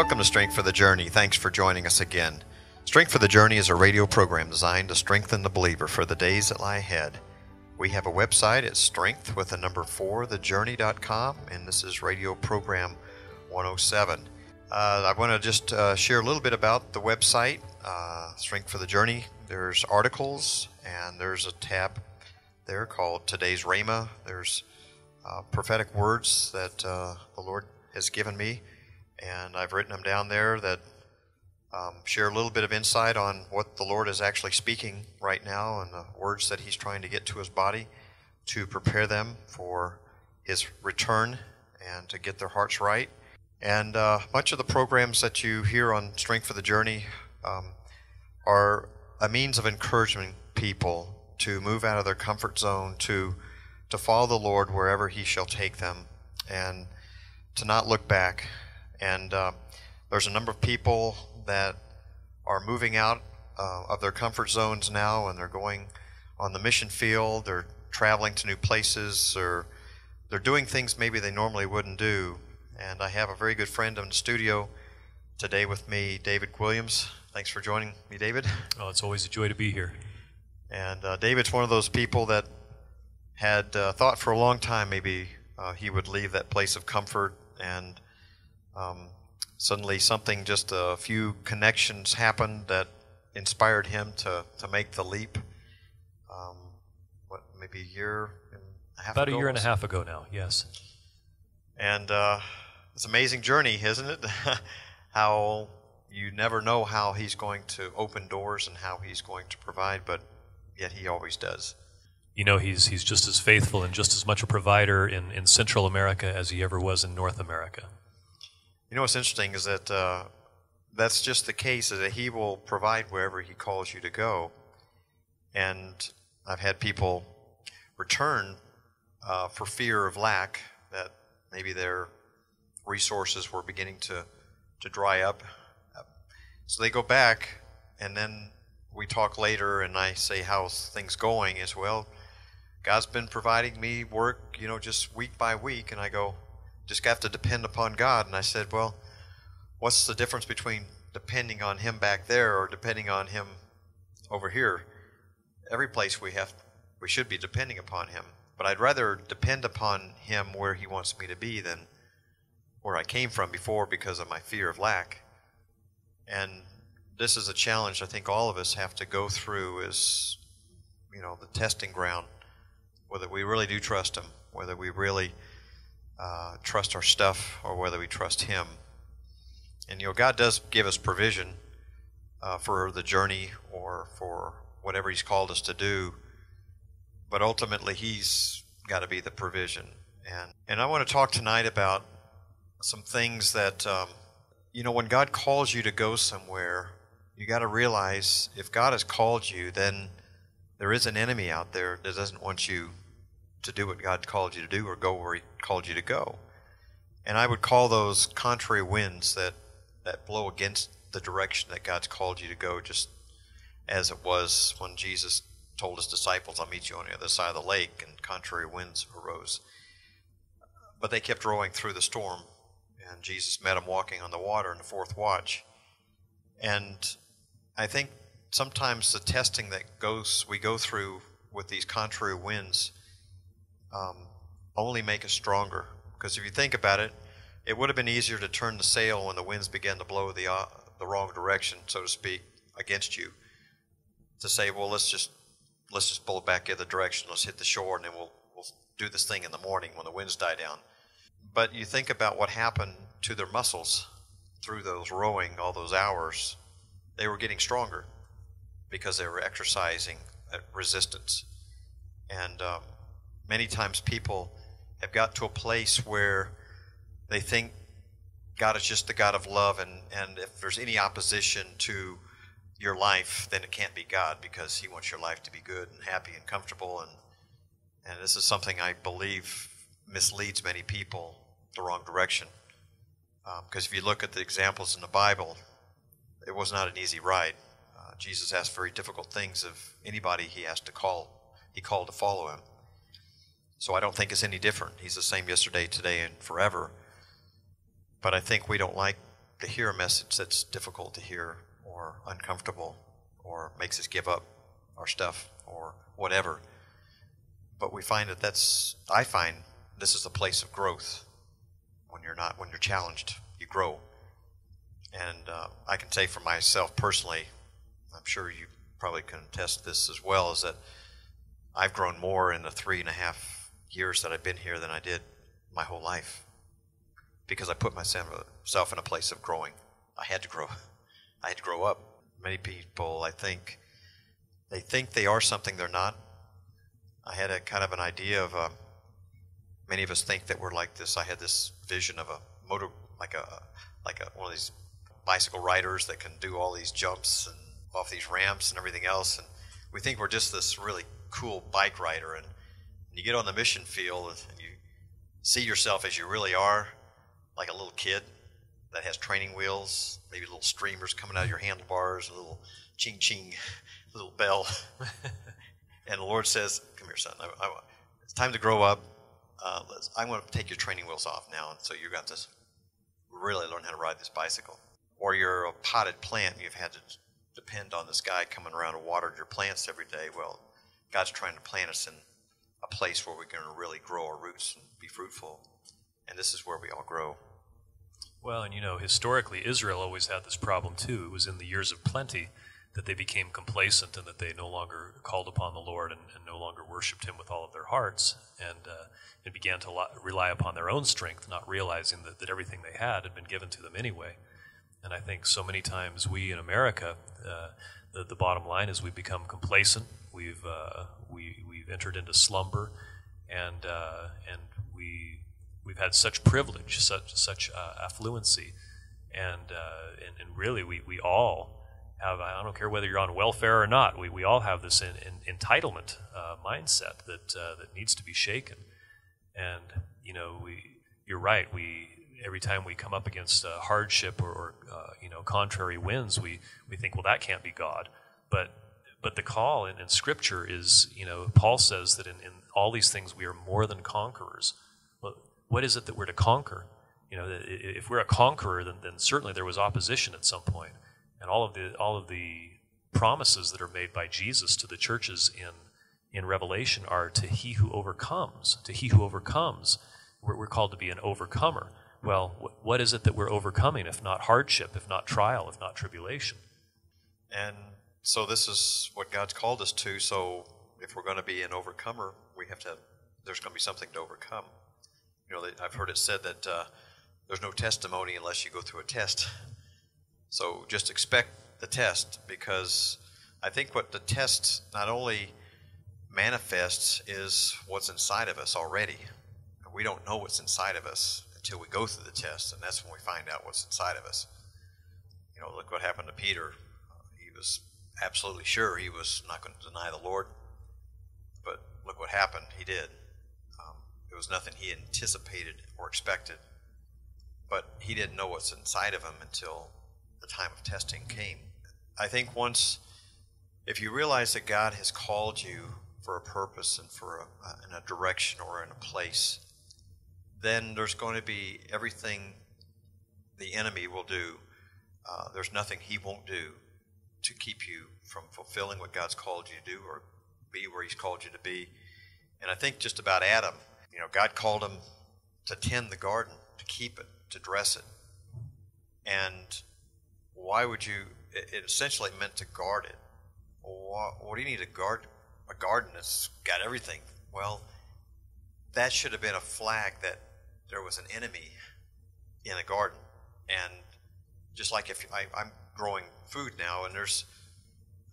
Welcome to Strength for the Journey. Thanks for joining us again. Strength for the Journey is a radio program designed to strengthen the believer for the days that lie ahead. We have a website at strength4thejourney.com, and this is radio program 107. I want to just share a little bit about the website, Strength for the Journey. There's articles, and there's a tab there called Today's Rhema. There's prophetic words that the Lord has given me, and I've written them down there that share a little bit of insight on what the Lord is actually speaking right now and the words that He's trying to get to His body to prepare them for His return and to get their hearts right. And much of the programs that you hear on Strength for the Journey are a means of encouraging people to move out of their comfort zone, to follow the Lord wherever He shall take them, and to not look back. And there's a number of people that are moving out of their comfort zones now, and they're going on the mission field, they're traveling to new places, or they're doing things maybe they normally wouldn't do. And I have a very good friend in the studio today with me, David Guilliams. Thanks for joining me, David. Oh, it's always a joy to be here. And David's one of those people that had thought for a long time maybe he would leave that place of comfort, and suddenly something, just a few connections happened that inspired him to make the leap. Maybe a year and a half ago? About a year and a half ago now, yes. And it's an amazing journey, isn't it? How you never know how He's going to open doors and how He's going to provide, but yet He always does. You know, he's just as faithful and just as much a provider in Central America as he ever was in North America. You know what's interesting is that that's just the case, is that He will provide wherever He calls you to go. And I've had people return for fear of lack, that maybe their resources were beginning to dry up. So they go back, and then we talk later, and I say, how's things going? As well, God's been providing me work, just week by week. And I go, just have to depend upon God. And I said, well, what's the difference between depending on Him back there or depending on Him over here? Every place we should be depending upon Him. But I'd rather depend upon Him where He wants me to be than where I came from before because of my fear of lack. And this is a challenge I think all of us have to go through, is, the testing ground, whether we really do trust Him, whether we really trust our stuff, or whether we trust Him. And God does give us provision for the journey or for whatever He's called us to do, but ultimately He's got to be the provision. And I want to talk tonight about some things that when God calls you to go somewhere, you got to realize if God has called you, then there is an enemy out there that doesn't want you to do what God called you to do or go where He called you to go. And I would call those contrary winds that blow against the direction that God's called you to go, just as it was when Jesus told His disciples, I'll meet you on the other side of the lake, and contrary winds arose. But they kept rowing through the storm, and Jesus met them walking on the water in the fourth watch. And I think sometimes the testing that we go through with these contrary winds only make us stronger. Because if you think about it, it would have been easier to turn the sail when the winds began to blow the wrong direction, so to speak, against you. To say, well, let's just pull it back the other direction. Let's hit the shore, and then we'll do this thing in the morning when the winds die down. But you think about what happened to their muscles through those rowing, all those hours. They were getting stronger because they were exercising resistance. And many times people have got to a place where they think God is just the God of love, and if there's any opposition to your life, then it can't be God, because He wants your life to be good and happy and comfortable. And this is something I believe misleads many people the wrong direction. Because if you look at the examples in the Bible, it was not an easy ride. Jesus asked very difficult things of anybody He called to follow Him. So I don't think it's any different. He's the same yesterday, today, and forever. But I think we don't like to hear a message that's difficult to hear or uncomfortable or makes us give up our stuff or whatever. But we find I find this is a place of growth. When you're challenged, you grow. And I can say for myself personally, I'm sure you probably can attest this as well, is that I've grown more in the 3.5 years that I've been here than I did my whole life. Because I put myself in a place of growing. I had to grow. I had to grow up. Many people, I think, they think they are something they're not. I had a kind of an idea of many of us think that we're like this. I had this vision of a motor, like one of these bicycle riders that can do all these jumps and off these ramps and everything else. And we think we're just this really cool bike rider. And you get on the mission field and you see yourself as you really are, like a little kid that has training wheels, maybe little streamers coming out of your handlebars, a little ching-ching, little bell. And the Lord says, come here, son. It's time to grow up. I'm going to take your training wheels off now, and so you've got to really learn how to ride this bicycle. Or you're a potted plant, and you've had to depend on this guy coming around to water your plants every day. Well, God's trying to plant us in a place where we're going to really grow our roots and be fruitful. And this is where we all grow. Well, and historically, Israel always had this problem too. It was in the years of plenty that they became complacent and that they no longer called upon the Lord and no longer worshipped Him with all of their hearts. And they began to rely upon their own strength, not realizing that everything they had been given to them anyway. And I think so many times we in America, the bottom line is we've become complacent. We've entered into slumber, and we've had such privilege, such affluency, and really we all have. I don't care whether you're on welfare or not. We all have this entitlement mindset that needs to be shaken. And you're right. Every time we come up against hardship or contrary winds, we think, well, that can't be God. But the call in Scripture is, Paul says that in all these things we are more than conquerors. Well, what is it that we're to conquer? If we're a conqueror, then certainly there was opposition at some point. And all of the promises that are made by Jesus to the churches in Revelation are to he who overcomes. To he who overcomes, we're called to be an overcomer. Well, what is it that we're overcoming, if not hardship, if not trial, if not tribulation? And so this is what God's called us to. So if we're going to be an overcomer, there's going to be something to overcome. I've heard it said that there's no testimony unless you go through a test. So just expect the test, because I think what the test not only manifests is what's inside of us already. We don't know what's inside of us until we go through the test, and that's when we find out what's inside of us. Look what happened to Peter. He was absolutely sure he was not going to deny the Lord, but look what happened. He did. It was nothing he anticipated or expected, but he didn't know what's inside of him until the time of testing came. I think if you realize that God has called you for a purpose and in a direction or in a place, then there's going to be everything the enemy will do. There's nothing he won't do to keep you from fulfilling what God's called you to do or be where He's called you to be. And I think just about Adam, God called him to tend the garden, to keep it, to dress it. And why would you? It essentially meant to guard it. What do you need to guard? A garden that's got everything. Well, that should have been a flag that there was an enemy in a garden. And just like if I'm growing food now and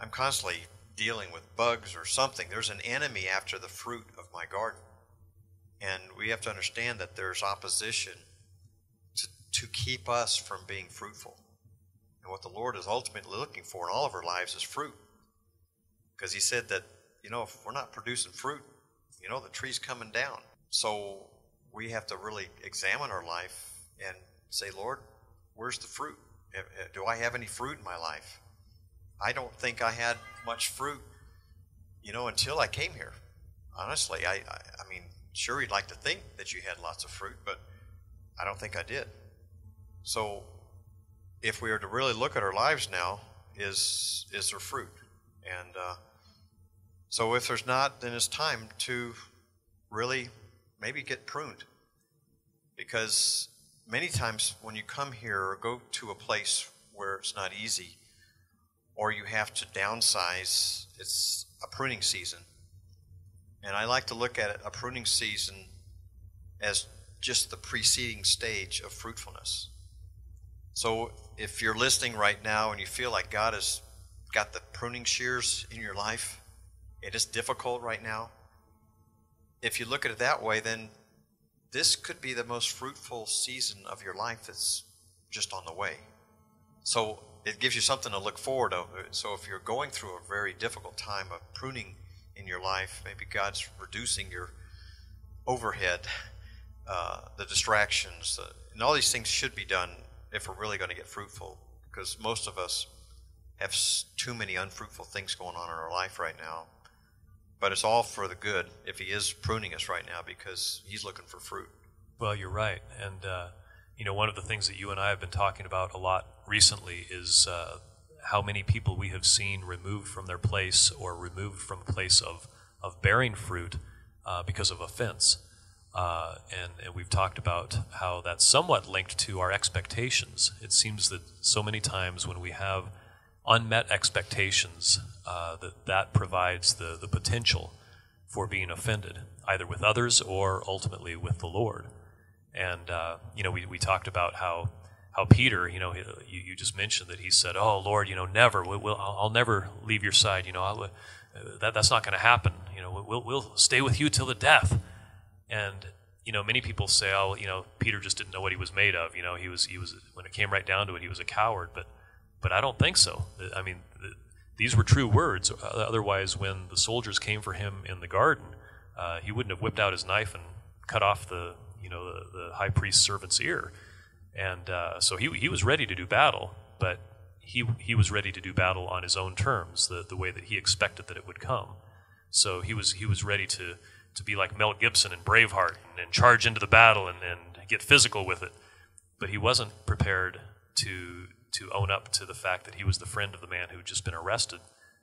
I'm constantly dealing with bugs or something, there's an enemy after the fruit of my garden. And we have to understand that there's opposition to keep us from being fruitful. And what the Lord is ultimately looking for in all of our lives is fruit. Because He said that, if we're not producing fruit, the tree's coming down. So we have to really examine our life and say, Lord, where's the fruit? Do I have any fruit in my life? I don't think I had much fruit, until I came here. Honestly, I mean, sure, you'd like to think that you had lots of fruit, but I don't think I did. So if we are to really look at our lives now, is there fruit? And so if there's not, then it's time to really maybe get pruned. Because many times when you come here or go to a place where it's not easy, or you have to downsize, it's a pruning season. And I like to look at it, a pruning season, as just the preceding stage of fruitfulness. So if you're listening right now and you feel like God has got the pruning shears in your life, it is difficult right now, if you look at it that way, then this could be the most fruitful season of your life that's just on the way. So it gives you something to look forward to. So if you're going through a very difficult time of pruning in your life, maybe God's reducing your overhead, the distractions, and all these things should be done if we're really going to get fruitful, because most of us have too many unfruitful things going on in our life right now. But it's all for the good if he is pruning us right now, because he's looking for fruit. Well, you're right. And, one of the things that you and I have been talking about a lot recently is how many people we have seen removed from their place or removed from a place of bearing fruit because of offense. And we've talked about how that's somewhat linked to our expectations. It seems that so many times when we have unmet expectations, that provides the potential for being offended, either with others or ultimately with the Lord. And, we talked about how Peter, you just mentioned that he said, "Oh, Lord, never, I'll never leave your side, that's not going to happen, we'll stay with you till the death." And, many people say, "Oh, Peter just didn't know what he was made of, he was, when it came right down to it, he was a coward." But I don't think so. I mean, these were true words. Otherwise, when the soldiers came for him in the garden, he wouldn't have whipped out his knife and cut off the high priest's servant's ear. And so he was ready to do battle, but he was ready to do battle on his own terms, the way that he expected that it would come. So he was ready to be like Mel Gibson in Braveheart and charge into the battle and get physical with it. But he wasn't prepared to own up to the fact that he was the friend of the man who had just been arrested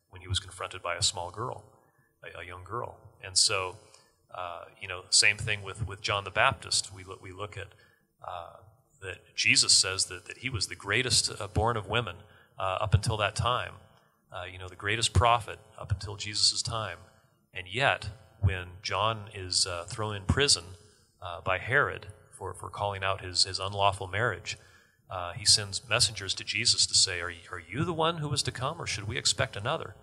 when he was confronted by a small girl, a young girl. And so, same thing with John the Baptist. We look at that Jesus says that he was the greatest born of women up until that time, the greatest prophet up until Jesus' time. And yet, when John is thrown in prison by Herod for calling out his unlawful marriage, he sends messengers to Jesus to say, are you the one who was to come, or should we expect another?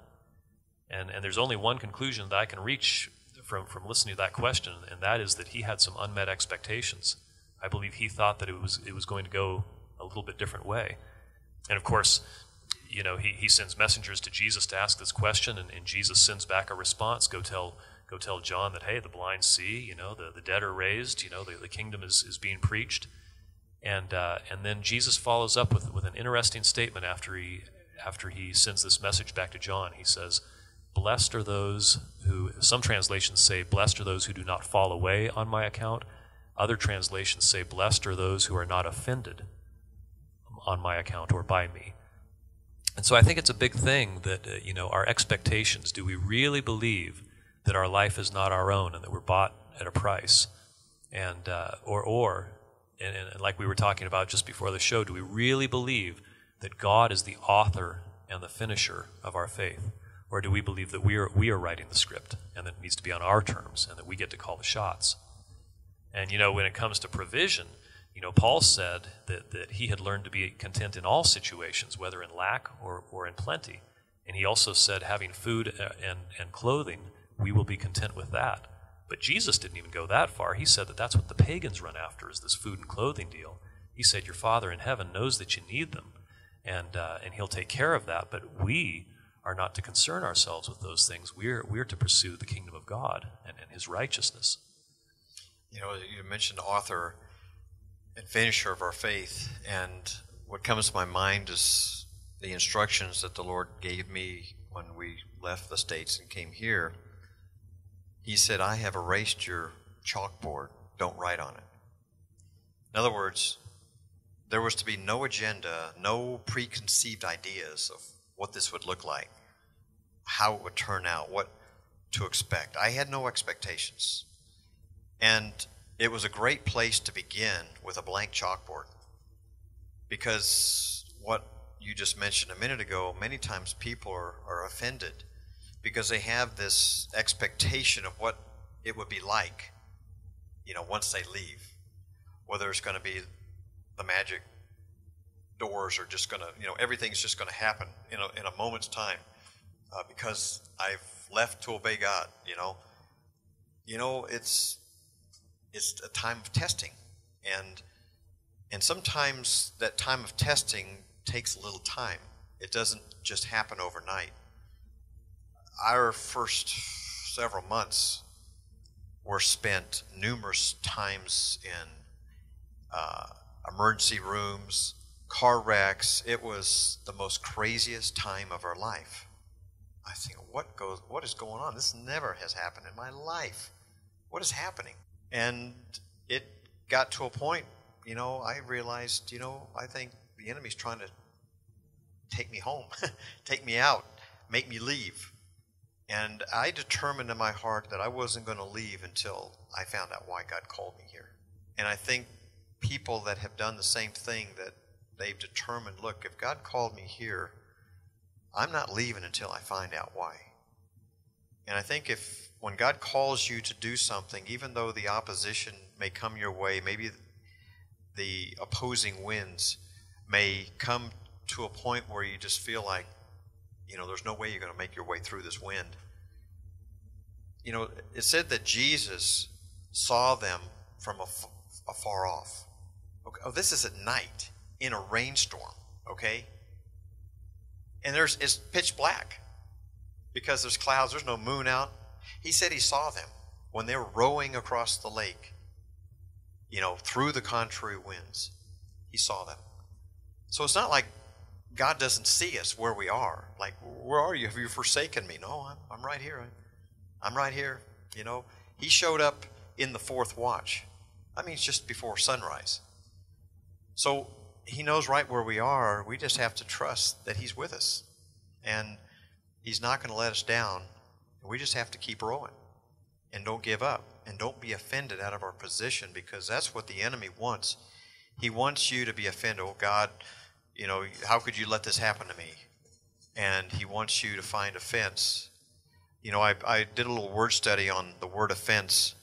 And there's only one conclusion that I can reach from listening to that question, and that is that he had some unmet expectations. I believe he thought that it was going to go a little bit different way. And of course, he sends messengers to Jesus to ask this question, and Jesus sends back a response. Go tell John that, hey, the blind see, the dead are raised, the kingdom is being preached. And then Jesus follows up with an interesting statement after he sends this message back to John. He says, "Blessed are those who," some translations say, "Blessed are those who do not fall away on my account." Other translations say, "Blessed are those who are not offended on my account or by me." And so I think it's a big thing that, our expectations. Do we really believe that our life is not our own and that we're bought at a price? And And like we were talking about just before the show, do we really believe that God is the author and the finisher of our faith? Or do we believe that we are writing the script and that it needs to be on our terms and that we get to call the shots? And, when it comes to provision, Paul said that he had learned to be content in all situations, whether in lack or in plenty. And he also said, having food and clothing, we will be content with that. But Jesus didn't even go that far. He said that that's what the pagans run after, is this food and clothing deal. He said, your Father in heaven knows that you need them, and he'll take care of that. But we are not to concern ourselves with those things. We're to pursue the kingdom of God and his righteousness. You mentioned author and finisher of our faith, and what comes to my mind is the instructions that the Lord gave me when we left the States and came here. He said, I have erased your chalkboard. Don't write on it. In other words, there was to be no agenda, no preconceived ideas of what this would look like, how it would turn out, what to expect. I had no expectations. And it was a great place to begin with a blank chalkboard. Because what you just mentioned a minute ago, many times people are offended because they have this expectation of what it would be like, once they leave. Whether it's going to be the magic doors or just going to, everything's just going to happen in a moment's time because I've left to obey God, it's a time of testing. And sometimes that time of testing takes a little time. It doesn't just happen overnight. Our first several months were spent numerous times in emergency rooms, car wrecks. It was the most craziest time of our life. I think, what is going on? This never has happened in my life. What is happening? And it got to a point, I realized, I think the enemy's trying to take me home, take me out, make me leave. And I determined in my heart that I wasn't going to leave until I found out why God called me here. And I think people that have done the same thing, that they've determined, look, if God called me here, I'm not leaving until I find out why. And I think when God calls you to do something, even though the opposition may come your way, maybe the opposing winds may come to a point where you just feel like, there's no way you're going to make your way through this wind. It said that Jesus saw them from afar off. Okay. Oh, this is at night in a rainstorm, okay? And it's pitch black because there's clouds, there's no moon out. He said he saw them when they were rowing across the lake, through the contrary winds. He saw them. So it's not like God doesn't see us where we are. Like, where are you? Have you forsaken me? No, I'm right here. I'm right here. He showed up in the fourth watch. That means just before sunrise. So he knows right where we are. We just have to trust that he's with us. And he's not going to let us down. We just have to keep rowing. And don't give up. And don't be offended out of our position, because that's what the enemy wants. He wants you to be offended. Oh, God, how could you let this happen to me? And he wants you to find offense. I did a little word study on the word offense,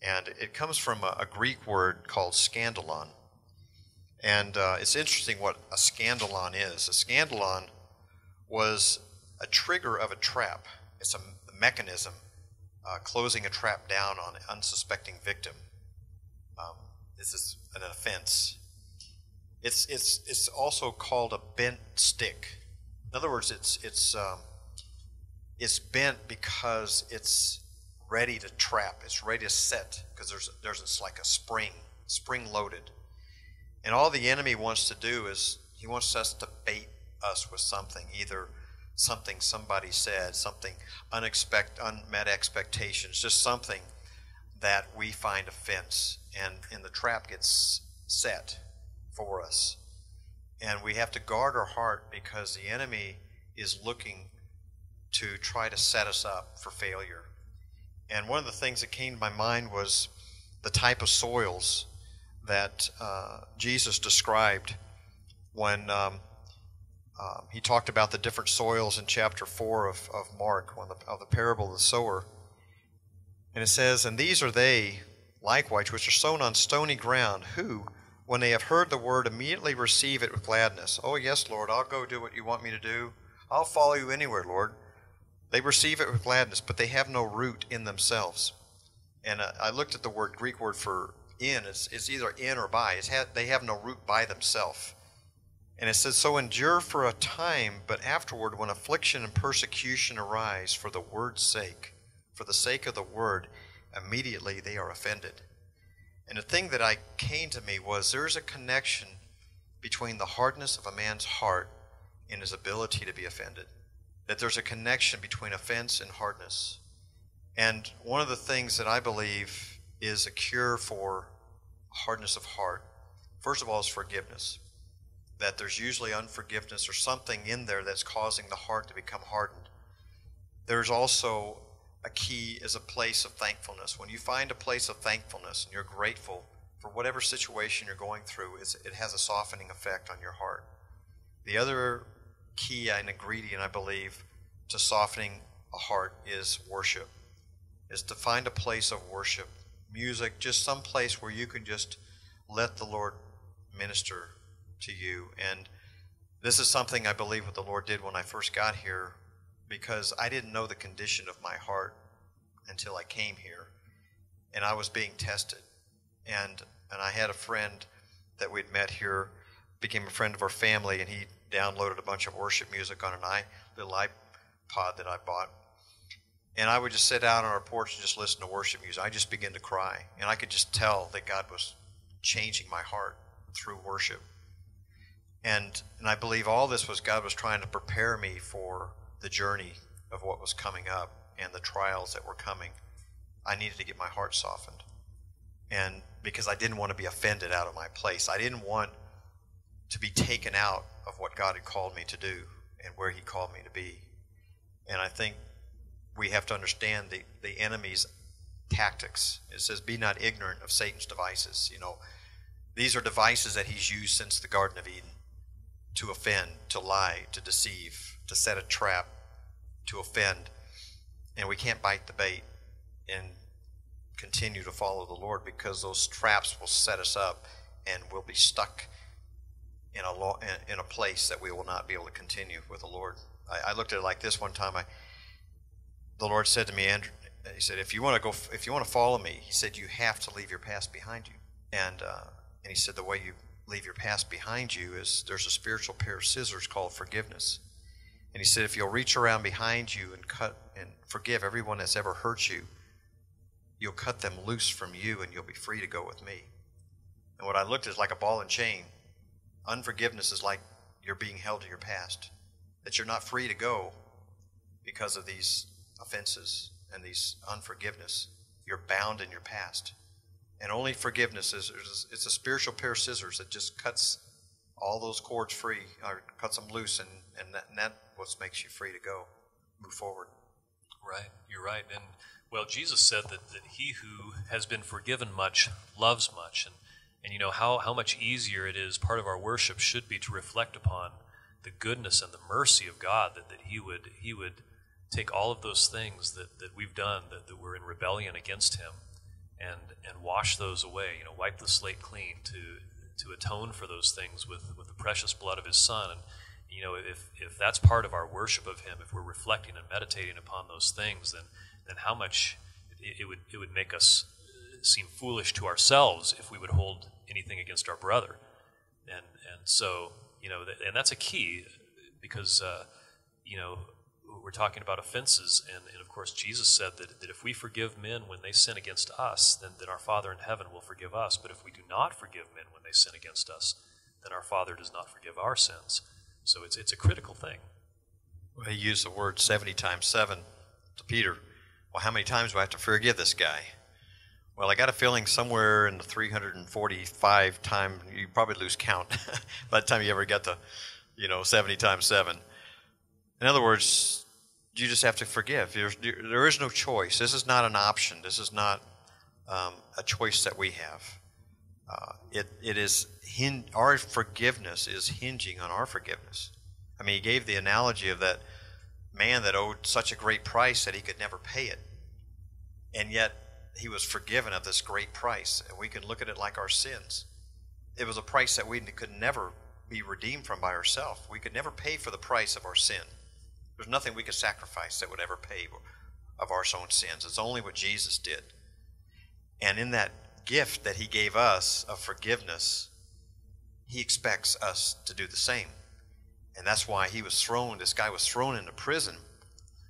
and it comes from a Greek word called scandalon. And it's interesting what a scandalon is. A scandalon was a trigger of a trap. It's a mechanism closing a trap down on an unsuspecting victim. This is an offense. It's also called a bent stick. In other words, it's bent because it's ready to trap. It's ready to set, because there's like a spring loaded. And all the enemy wants to do is he wants us to bait us with something, either something somebody said, something unmet expectations, just something that we find offense, and the trap gets set for us. And we have to guard our heart, because the enemy is looking to try to set us up for failure. And one of the things that came to my mind was the type of soils that Jesus described when he talked about the different soils in chapter 4 of Mark, of the parable of the sower. And it says, "And these are they, likewise, which are sown on stony ground, who, when they have heard the word, immediately receive it with gladness." Oh, yes, Lord, I'll go do what you want me to do. I'll follow you anywhere, Lord. They receive it with gladness, but they have no root in themselves. And I looked at the Greek word for in. It's either in or by. They have no root by themselves. And it says, "So endure for a time, but afterward, when affliction and persecution arise for the word's sake, for the sake of the word, immediately they are offended." And the thing that came to me was, there's a connection between the hardness of a man's heart and his ability to be offended. That there's a connection between offense and hardness. And one of the things that I believe is a cure for hardness of heart first of all, is forgiveness. That there's usually unforgiveness or something in there that's causing the heart to become hardened. There's also a key is a place of thankfulness. When you find a place of thankfulness and you're grateful for whatever situation you're going through, it has a softening effect on your heart. The other key and ingredient, I believe, to softening a heart is worship. Is to find a place of worship. Music, just some place where you can just let the Lord minister to you. And this is something I believe what the Lord did when I first got here, because I didn't know the condition of my heart until I came here, and I was being tested. And I had a friend that we'd met here, became a friend of our family, and he downloaded a bunch of worship music on a little iPod that I bought. And I would just sit out on our porch and just listen to worship music. I just began to cry, and I could just tell that God was changing my heart through worship. And I believe all this was God was trying to prepare me for the journey of what was coming up and the trials that were coming. I needed to get my heart softened. And because I didn't want to be offended out of my place. I didn't want to be taken out of what God had called me to do and where he called me to be. And I think we have to understand the enemy's tactics. It says, be not ignorant of Satan's devices. You know, these are devices that he's used since the Garden of Eden. To offend, to lie, to deceive, to set a trap, to offend. And we can't bite the bait and continue to follow the Lord, because those traps will set us up and we'll be stuck in a place that we will not be able to continue with the Lord. I looked at it like this one time. The Lord said to me, Andrew, he said, if you want to follow me, he said, you have to leave your past behind you. And he said, the way you leave your past behind you is there's a spiritual pair of scissors called forgiveness. And he said, if you'll reach around behind you and cut and forgive everyone that's ever hurt you, you'll cut them loose from you and you'll be free to go with me. And what I looked at is like a ball and chain. Unforgiveness is like you're being held to your past, that you're not free to go because of these offenses and these unforgiveness. You're bound in your past. And only forgiveness it's a spiritual pair of scissors that just cuts all those cords free, or cuts them loose, and that what makes you free to go, move forward. Right, you're right. And well, Jesus said that he who has been forgiven much loves much. And you know how much easier it is, part of our worship should be to reflect upon the goodness and the mercy of God, that he would take all of those things that we've done, that we're in rebellion against him, and wash those away, you know, wipe the slate clean to atone for those things with the precious blood of his Son. And you know, if that's part of our worship of him, if we're reflecting and meditating upon those things, then how much it would make us seem foolish to ourselves if we would hold anything against our brother. And so, you know, and that's a key, because you know, we're talking about offenses, and of course Jesus said that if we forgive men when they sin against us, then our Father in heaven will forgive us. But if we do not forgive men when they sin against us, then our Father does not forgive our sins. So it's a critical thing. Well, he used the word 70 times 7 to Peter. Well, how many times do I have to forgive this guy? Well, I got a feeling somewhere in the 345 time, you probably lose count by the time you ever get to, 70 times 7. In other words, you just have to forgive. There is no choice. This is not an option. This is not a choice that we have. Our forgiveness is hinging on our forgiveness. I mean, he gave the analogy of that man that owed such a great price that he could never pay it. And yet, he was forgiven of this great price. And we can look at it like our sins. It was a price that we could never be redeemed from by ourselves. We could never pay for the price of our sin. There's nothing we could sacrifice that would ever pay of our own sins. It's only what Jesus did. And in that gift that he gave us of forgiveness, he expects us to do the same. And that's why this guy was thrown into prison,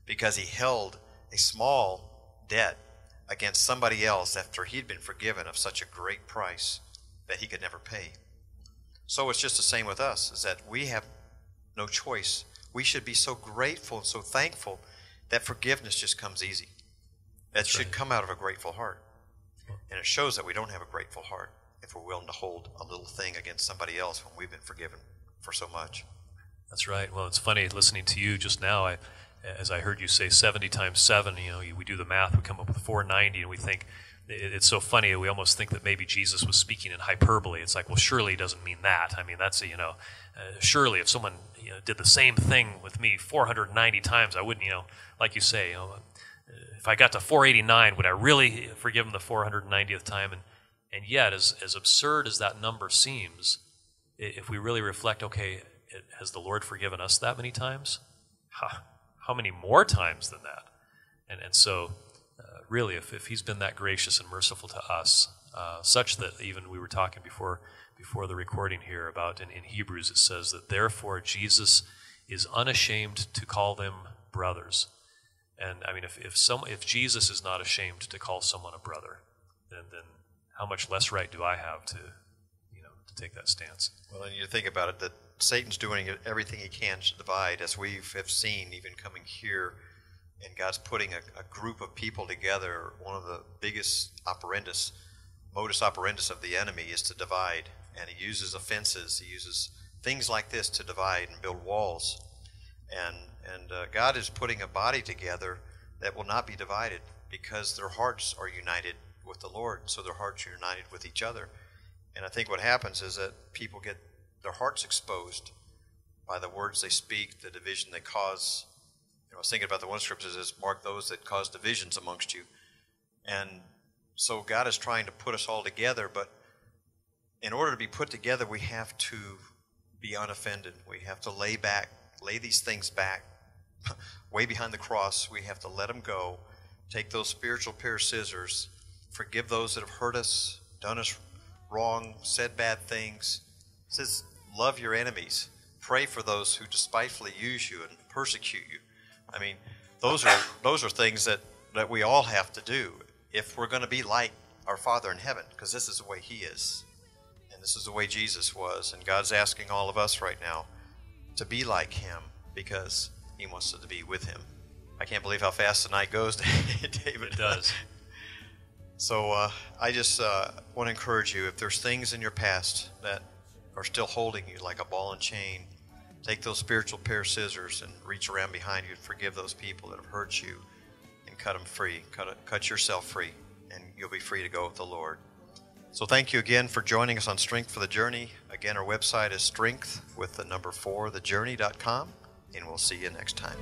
because he held a small debt against somebody else after he'd been forgiven of such a great price that he could never pay. So it's just the same with us, is that we have no choice. We should be so grateful and so thankful that forgiveness just comes easy. That should come out of a grateful heart. And it shows that we don't have a grateful heart. if we're willing to hold a little thing against somebody else when we've been forgiven for so much. That's right. Well, it's funny listening to you just now. As I heard you say 70 times 7, we do the math, we come up with 490, and we think, it's so funny, we almost think that maybe Jesus was speaking in hyperbole. It's like, well, surely he doesn't mean that. I mean, that's, surely if someone did the same thing with me 490 times, I wouldn't, like you say, if I got to 489, would I really forgive him the 490th time? And yet, as absurd as that number seems, if we really reflect, okay, has the Lord forgiven us that many times? How many more times than that? And so, really, if he's been that gracious and merciful to us, such that even we were talking before the recording here about in Hebrews, it says that therefore Jesus is unashamed to call them brothers. And I mean, if Jesus is not ashamed to call someone a brother, then how much less right do I have to take that stance? Well, and you think about it, that Satan's doing everything he can to divide, as we have seen even coming here, and God's putting a group of people together. One of the biggest modus operandus of the enemy is to divide, and he uses offenses, he uses things like this to divide and build walls. And God is putting a body together that will not be divided, because their hearts are united with the Lord, so their hearts are united with each other. And I think what happens is that people get their hearts exposed by the words they speak, the division they cause. I was thinking about the one scripture that says, mark those that cause divisions amongst you. And so God is trying to put us all together, but in order to be put together, we have to be unoffended. We have to lay these things back, way behind the cross. We have to let them go, take those spiritual pair of scissors, forgive those that have hurt us, done us wrong, said bad things. It says, love your enemies. Pray for those who despitefully use you and persecute you. I mean, those are things that we all have to do if we're going to be like our Father in heaven, because this is the way he is. And this is the way Jesus was. And God's asking all of us right now to be like him, because he wants us to be with him. I can't believe how fast the night goes, David. It does. So I just want to encourage you, if there's things in your past that are still holding you like a ball and chain, take those spiritual pair of scissors and reach around behind you and forgive those people that have hurt you and cut them free. Cut yourself free, and you'll be free to go with the Lord. So thank you again for joining us on Strength for the Journey. Again, our website is strength4thejourney.com, and we'll see you next time.